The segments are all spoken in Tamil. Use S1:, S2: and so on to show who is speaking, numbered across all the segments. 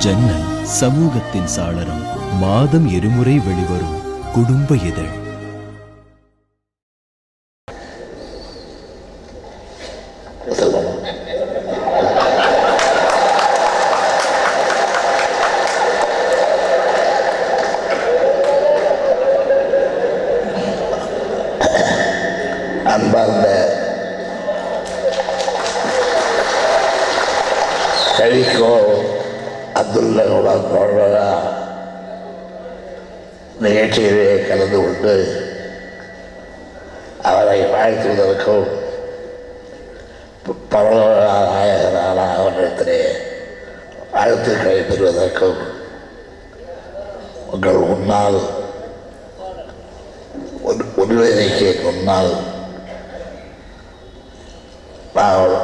S1: ஜன்னல் சமூகத்தின் சாளரம். மாதம் இருமுறை வெளிவரும் குடும்ப இதழ்.
S2: அன்பார்ந்த கவிக்கோ அப்துல்லா நிகழ்ச்சியிலே கலந்து கொண்டு அவரை வாழ்த்துவதற்கும் பரவலாக அவரிடத்திலே வாழ்த்துக்களை பெறுவதற்கும் உங்கள் முன்னால் ஒன்றிணைக்கு முன்னால் நான்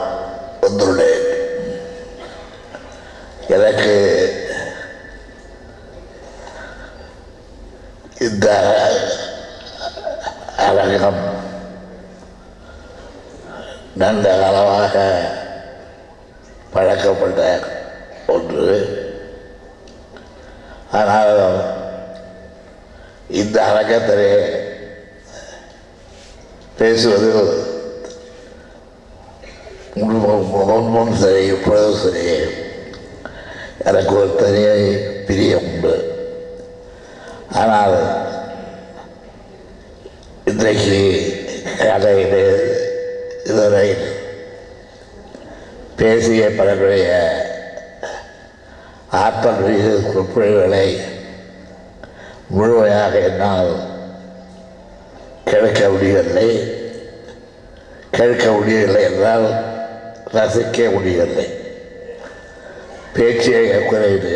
S2: வந்துள்ளேன். எனக்கு இந்த அரங்கம் நல்ல அளவாக பழக்கப்பட்ட ஒன்று. ஆனால் இந்த அரங்கத்திலே பேசுவது முன்பும் சரி இப்பொழுதும் சரி எனக்கு ஒரு தனிய பிரியம் உண்டு. ஆனால் இன்றைக்கு கதையில் இதுவரை பேசிய பலருடைய ஆற்றல் மீது சொற்பொழிவுகளை முழுமையாக என்னால் கேட்க முடியவில்லை என்றால் ரசிக்க முடியவில்லை. பேச்சை குறைவு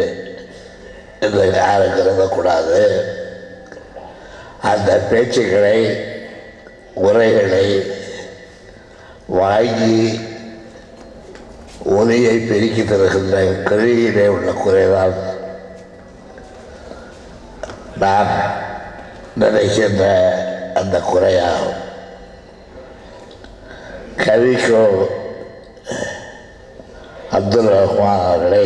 S2: என்று யாரும் கருதக்கூடாது. அந்த பேச்சுக்களை உரைகளை வாங்கி ஒலியை பெருக்கி தருகின்ற கருவியிலே உள்ள குறைவால் நான் நினைக்கின்ற அந்த குறையாகும். கவிக்கோ அப்துல் ரஹ்மான் அவர்களை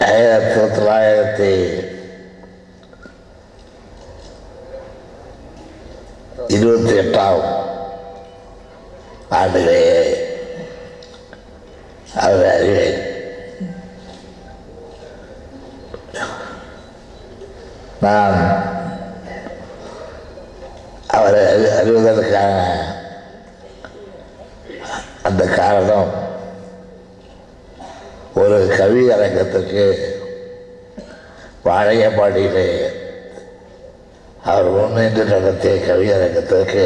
S2: 1928 ஆண்டிலே அவர் அறிவேன். நான் அவரை அறிவதற்கான அந்த காரணம் ஒரு கவி அரங்கத்துக்கு வாழையப்பாடியிலே அவர் முன்னின்று நடத்திய கவி அரங்கத்திற்கு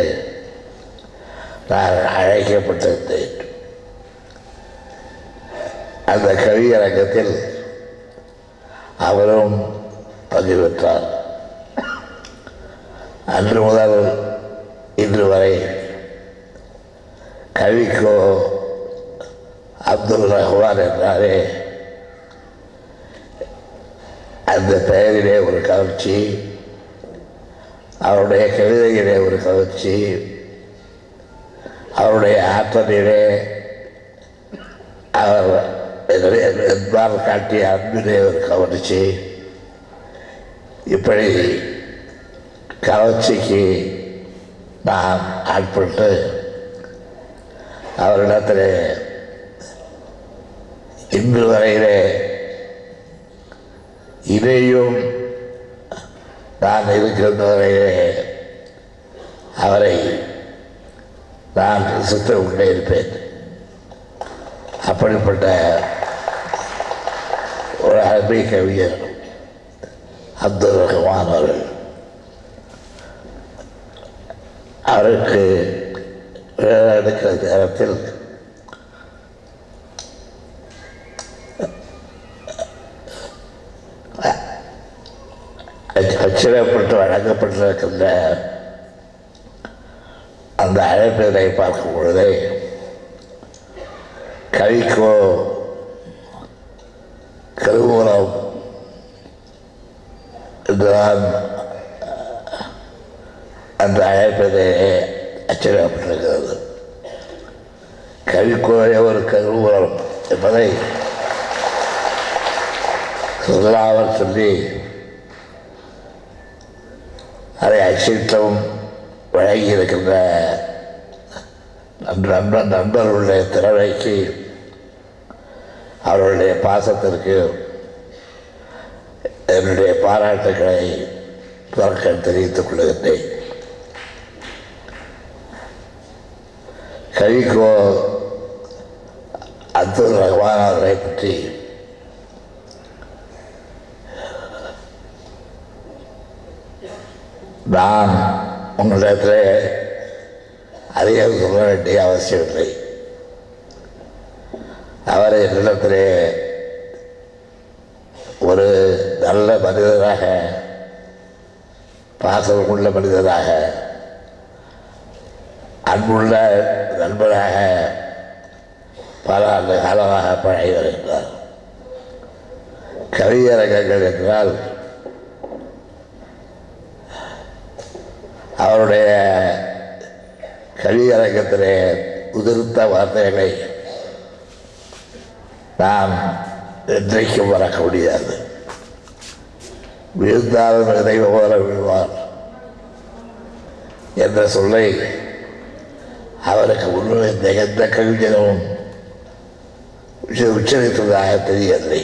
S2: நான் அழைக்கப்பட்டிருந்தேன். அந்த கவி அரங்கத்தில் அவரும் பங்கு பெற்றார். அன்று முதல் இன்று வரை கவிக்கோ அப்துல் ரஹ்மான் என்றாலே அந்த பெயரிலே ஒரு கவர்ச்சி, அவருடைய கவிதையிலே ஒரு கவர்ச்சி, அவருடைய ஆற்றலிலே அவர் என்பால் காட்டிய அன்பிலே ஒரு கவர்ச்சி, இப்படி கவர்ச்சிக்கு நான் ஆட்பட்டு அவரிடத்தில் இன்று வரையிலே இதையும் நான் இருக்கின்ற வரையிலே அவரை நான் ரசித்து கொண்டே இருப்பேன். அப்படிப்பட்ட ஒரு அருமை கவிஞர் அப்துல் ரஹ்மான் அவர்கள். அவருக்கு எடுக்கிற நேரத்தில் அச்சிடப்பட்டு வழங்கப்பட்டிருக்கின்ற அந்த அழைப்பினை பார்க்கும் பொழுதே கவிக்கோ கருவூலம் என்றுதான் அந்த அழைப்பினை அச்சிடப்பட்டிருக்கிறது. கவிக்கோயை ஒரு கருவூலம் என்பதை சொல்லாமல் சொல்லி அதை அச்சிட்டும் வழங்கி இருக்கின்ற நண்பர்களுடைய திறமைக்கு அவர்களுடைய பாசத்திற்கு என்னுடைய பாராட்டுக்களை தெரிவித்துக் கொள்கின்றேன். கவிக்கோ அப்துல் ரஹ்மான் அவர்களை பற்றி நான் உங்களிடத்தில் அதிகம் சொல்ல வேண்டிய அவசியமில்லை. அவரை என்னிடத்திலே ஒரு நல்ல மனிதராக, பாசமுள்ள மனிதராக, அன்புள்ள நண்பராக பல ஆண்டு காலமாக பழகி வருகின்றார். கவியரங்கங்கள் என்றால் அவருடைய கவியரங்கத்திலே உதிர்த்த வார்த்தைகளை நாம் என்றைக்கும் மறக்க முடியாது. விழுந்தாலும் இதை போல விழுவார் என்ற சொல்லை அவருக்கு முன்னும் எந்த கவிஞனும் உச்சரித்ததாக தெரியவில்லை.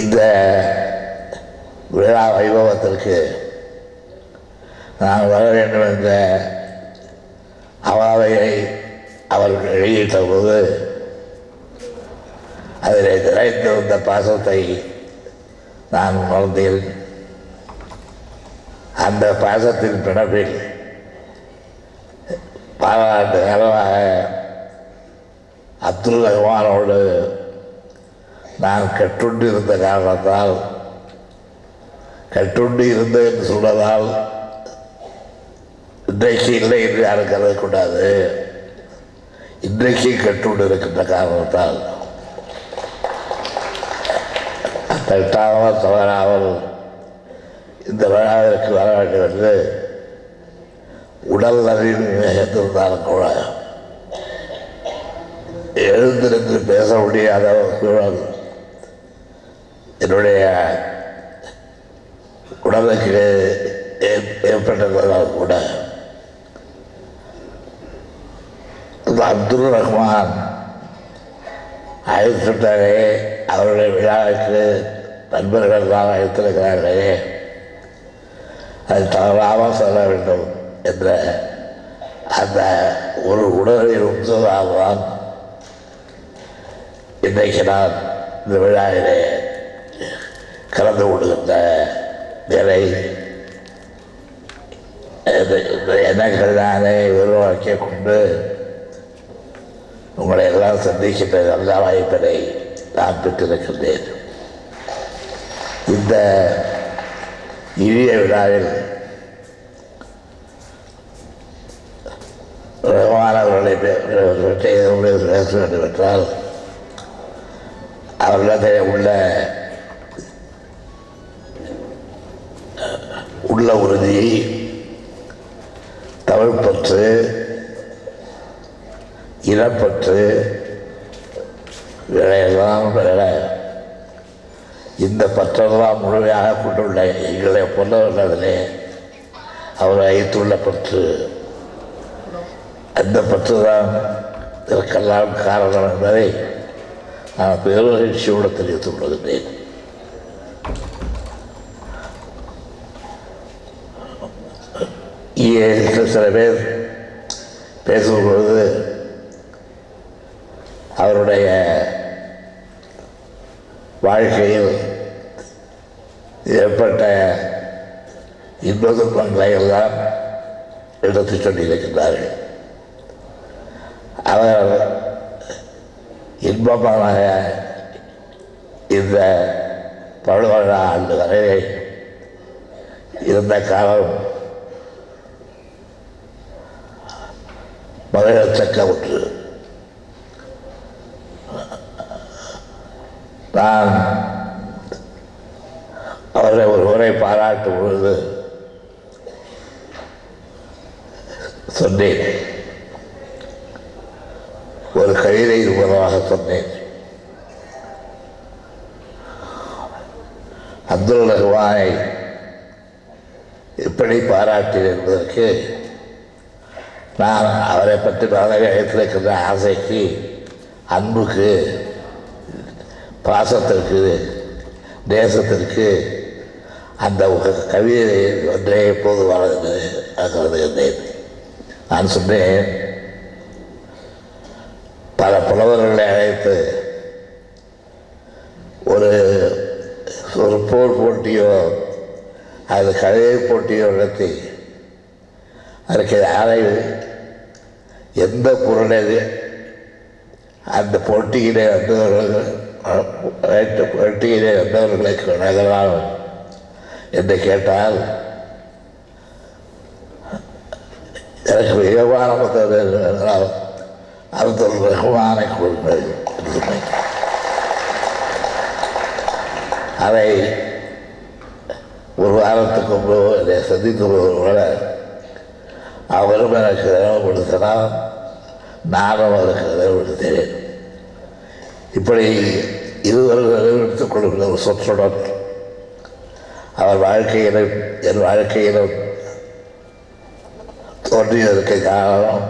S2: இந்த விழா வைபவத்திற்கு நான் வர வேண்டும் என்ற அவாவையை அவர்கள் வெளியிட்ட போது அதில் நிறைந்திருந்த பாசத்தை நான் உணர்ந்தேன். அந்த பாசத்தின் பிணப்பில் பல ஆண்டு காலமாக அப்துல் ரஹ்மானோடு நான் கட்டுண்டு இருந்த காரணத்தால், கட்டுண்டு இருந்தது என்று சொன்னதால் இன்றைக்கு இல்லை என்று யாரும் கருதக்கூடாது. இன்றைக்கு கட்டுண்டு இருக்கின்ற காரணத்தால் தட்டாமல் தவறாமல் இந்த விழாவிற்கு வர வேண்டும் என்று உடல் நலிவு இருந்தாலும் கூட எழுந்திருந்து பேச முடியாத ஒரு சூழல் என்னுடைய உடலுக்கு ஏற்பட்டதால் கூட அப்துல் ரஹ்மான் அழைத்துட்டாரே, அவருடைய விழாவுக்கு நண்பர்கள் தான் அழைத்திருக்கிறார்களே, அது தவறாமல் சொல்ல வேண்டும் என்ற அந்த ஒரு உணர்வில் உந்துவதால்தான் இன்றைக்கு நான் இந்த விழாவிலே கலந்து கொள்கின்ற நிலை எண்ணங்கள் நானே உருவாக்கி கொண்டு உங்களை எல்லாம் சந்திக்கின்ற நல்ல வாய்ப்பினை நான் பெற்றிருக்கின்றேன். இந்த இனிய விழாவில் ரஹ்மானவர்களை பற்றி பேச வேண்டும் என்றால் அவர்களிடத்தில் உள்ள உறுதி, தமிழ் பற்று, இனப்பற்று இவையெல்லாம் இந்த பற்றெல்லாம் முழுமையாக கொண்டுள்ள எங்களை பொருளதிலே அவர் வைத்துள்ள பற்று, அந்த பற்று தான் இதற்கெல்லாம் காரணம் என்பதை நான் பெருமகிழ்ச்சியோடு தெரிவித்துக் கொள்கின்றேன். சில பேர் பேசும்பொழுது அவருடைய வாழ்க்கையில் ஏற்பட்ட இன்ப துன்பங்களை எல்லாம் எடுத்துச் சொல்லியிருக்கின்றார்கள். அவர் இன்பமாக இந்த 17 ஆண்டு வரை இருந்த காலம் மகிழத்தக்க ஒன்று. நான் அவரை ஒரு முறை பாராட்டும் பொழுது சொன்னேன். ஒரு கவிதை மூலமாக சொன்னேன். அப்துல் ரஹ்மானை எப்படி பாராட்டினேன் என்பதற்கு நான் அவரை பற்றி வைத்திருக்கின்ற ஆசைக்கு, அன்புக்கு, பாசத்திற்கு, தேசத்திற்கு அந்த கவிதை ஒன்றே போதுமானது கருதுகின்றேன். நான் சொன்னேன், பல புலவர்களை அழைத்து ஒரு போர் போட்டியோ அது கவிதை போட்டியோ நடத்தி அதற்கு யாரை எந்த பொருளது அந்த போட்டியிலே வந்தவர்களுக்கு நகலாம் என்று கேட்டால் எனக்கு மிகமான அப்துல் ரஹ்மானை கொடுங்கள் என்று சொன்னேன். அதை ஒரு வாரத்துக்கு முன்பு என்னை சந்தித்து கூட அவரும் எனக்கு நினைவுபடுத்தினால் நானும் அவருக்கு நினைவுபடுத்தினேன். இப்படி இருவரும் நினைவுபடுத்திக் கொள்கிற ஒரு சொற்றுடன் அவர் வாழ்க்கையிலும் என் வாழ்க்கையிலும் தோன்றியதற்கு காரணம்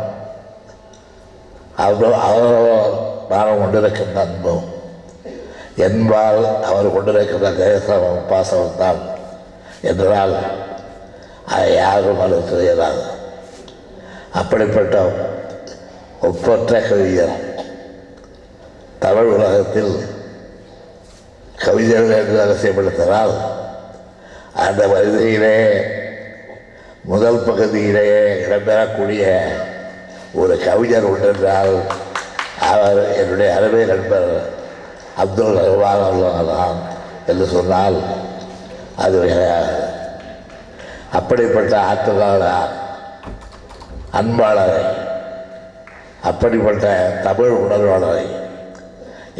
S2: அவரோ நானும் கொண்டிருக்கின்ற அன்பும் என்பால் அவர் கொண்டிருக்கின்ற தேசமும் பாசமும் தான் என்றால் அதை யாரும் மறுத்து இயலாது. அப்படிப்பட்ட ஒப்பற்ற கவிஞர் தமிழ் உலகத்தில் கவிஞர்கள் என்று அவசியப்படுத்தினால் அந்த வரிசையிலே முதல் பகுதியிலேயே இடம்பெறக்கூடிய ஒரு கவிஞர் உண்டென்றால் அவர் என்னுடைய அருமை நண்பர் அப்துல் ரஹ்மான் என்று சொன்னால் அது அப்படிப்பட்ட ஆற்றலான அன்பாளரை, அப்படிப்பட்ட தமிழ் உணர்வாளரை,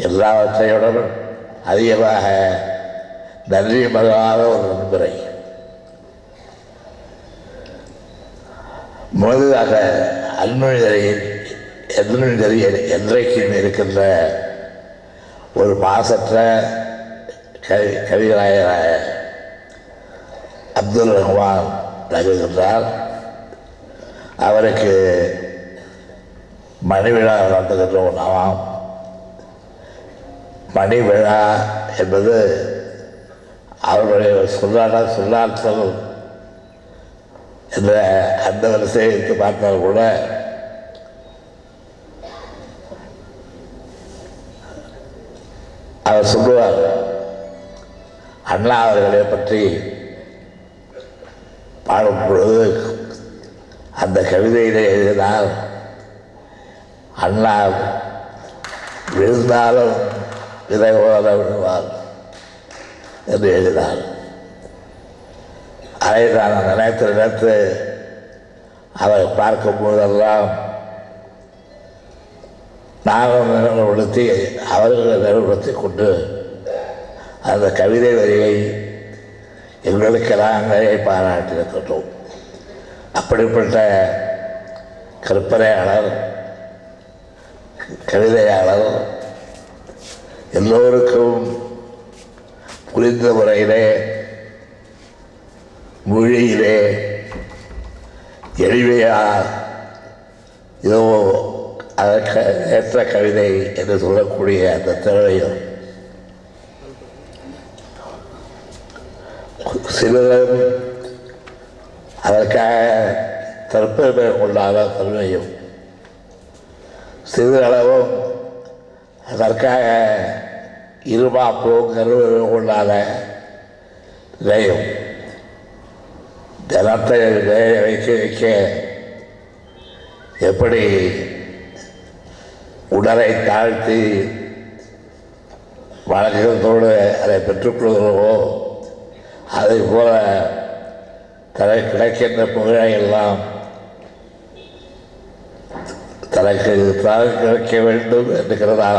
S2: எல்லாவற்றையுடன் அதிகமாக நன்றி மறவாத ஒரு நண்பரை, முதலாக அன்மொழிதறியில் என்றைக்கும் இருக்கின்ற ஒரு மாசற்ற கவிஞராக அப்துல் ரஹ்மான் நகர்கின்றார். அவருக்கு மணி விழா நடத்துகின்ற ஒன்றாம். மணி விழா என்பது அவருடைய சொல்லாற்றல் என்ற அந்த வரிசையை எடுத்து பார்த்தால் கூட அவர் சொல்லுவார், அண்ணா அவர்களை பற்றி பாடும் பொழுது அந்த கவிதையிலே எழுதினால் அண்ணா விழுந்தாலும் விதை போல விழுவார் என்று எழுதினார். அதை நான் நினைத்து அவரை பார்க்கும் போதெல்லாம் நானும் நினைவுபடுத்தி அவர்களை நினைவுபடுத்தி கொண்டு அந்த கவிதை வரியை எங்களுக்கு நாங்களே பாராட்டியிருக்கின்றோம். அப்படிப்பட்ட கற்பனையாளர், கவிதையாளர், எல்லோருக்கும் புரிந்த முறையிலே மொழியிலே எளிமையாக இதோ அதற்கு ஏற்ற கவிதை என்று சொல்லக்கூடிய அந்த திறமையும் சிலரும் அதற்காக தற்பெருமை கொண்டாத தன்மையும் சிறிதளவும் அதற்காக இருமாப்பும் கருவை கொண்டாத நிலையும் ஜனத்தை வைக்க எப்படி உடலை தாழ்த்தி வழக்கத்தோடு அதை பெற்றுக்கொள்கிறோமோ அதை போல கிடைக்கின்ற புகழை எல்லாம் தனக்கு கிடைக்க வேண்டும் என்கிறதான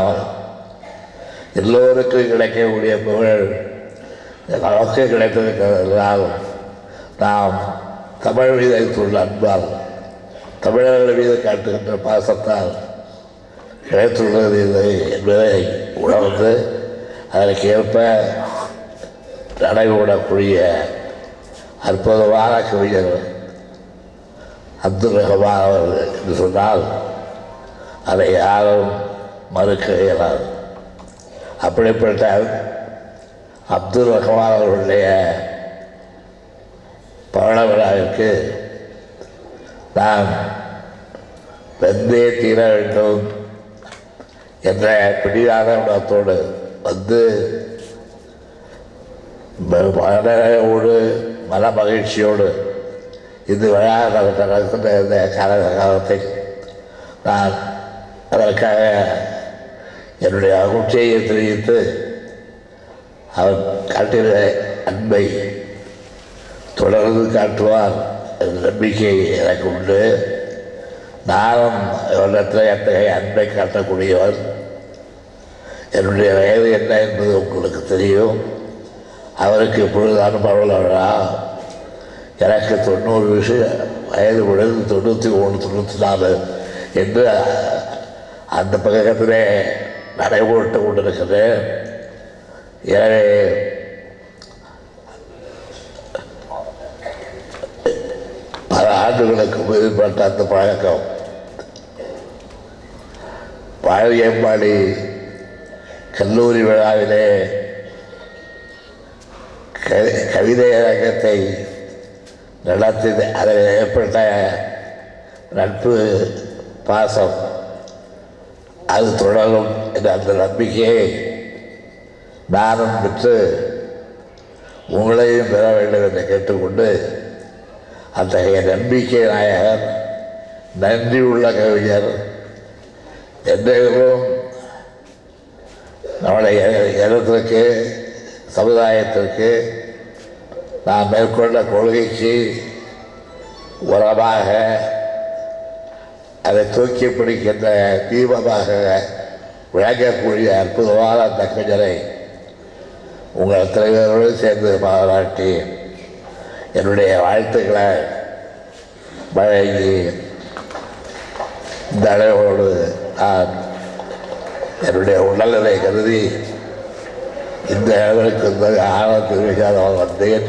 S2: எல்லோருக்கும் கிடைக்கக்கூடிய புகழ் நமக்கு கிடைத்திருக்கிறதால் நாம் தமிழ் மீது வைத்துள்ள அன்பால் தமிழர்கள் மீது காட்டுகின்ற பாசத்தால் கிடைத்துள்ளது இல்லை என்பதை உணர்ந்து அதற்கு ஏற்ப நடைபெறக்கூடிய அற்புதமான கவிஞர் அப்துல் ரஹ்மான் அவர்கள் என்று சொன்னால் அதை யாரும் மறுக்க இயலாது. அப்படிப்பட்ட அப்துல் ரஹ்மான் அவர்களுடைய பவள விழாவிற்கு நான் வெந்தே தீர வேண்டும் என்ற பிடிவாத உணர்த்தோடு வந்து மனோடு மன மகிழ்ச்சியோடு இந்த விழா நடக்கின்ற இந்த காலத்தை நான் அதற்காக என்னுடைய மகிழ்ச்சியை தெரிவித்து அவர் காட்டிய அன்பை தொடர்ந்து காட்டுவார் என்ற நம்பிக்கை எனக்கு உண்டு. நானும் இவரிடத்தில் அத்தகைய அன்பை காட்டக்கூடியவர். என்னுடைய வயது என்ன என்பது உங்களுக்கு தெரியும். அவருக்கு இப்பொழுதுதான் பரவல விழா. எனக்கு 90 வயது பொழுது 93 94 என்று அந்த பக்கத்திலே நடைபோட்டு கொண்டிருக்கிறேன். எனவே பல ஆண்டுகளுக்கு மேற்பட்ட அந்த பழக்கம் பாளையம்பாடி கல்லூரி விழாவிலே கவிதை அரங்கத்தை நடத்தி அதில் ஏற்பட்ட நட்பு பாசம் அது தொடரும் என்ற அந்த நம்பிக்கையை நானும் பெற்று உங்களையும் பெற வேண்டும் என்று கேட்டுக்கொண்டு அத்தகைய நம்பிக்கை நாயகர் நன்றி உள்ள கவிஞர் என்றும் நம்முடைய இடத்திற்கு சமுதாயத்திற்கு நாம் மேற்கொண்ட கொள்கைக்கு உரமாக அதை தூக்கி பிடிக்கின்ற தீபமாக விளங்கக்கூடிய அற்புதமான அந்த கவிஞரை உங்கள் தலைவரோடு சேர்ந்து பாராட்டி என்னுடைய வாழ்த்துக்களை வழங்கி இந்த அளவோடு நான் என்னுடைய உடல்நிலை கருதி இந்த அளவிற்கு இந்த ஆழத்திற்காக வந்தேன்.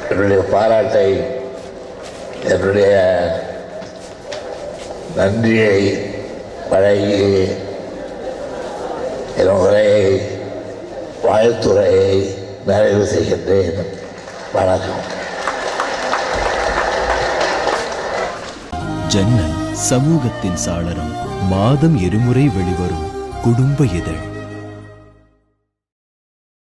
S2: என்னுடைய பாராட்டை என்னுடைய நன்றியை வழங்கி என் உரையை வாழ்த்துறையை நிறைவு செய்கின்றேன். வணக்கம்.
S1: ஜன்னல் சமூகத்தின் சாளரம். மாதம் இருமுறை வெளிவரும் குடும்ப இதழ்.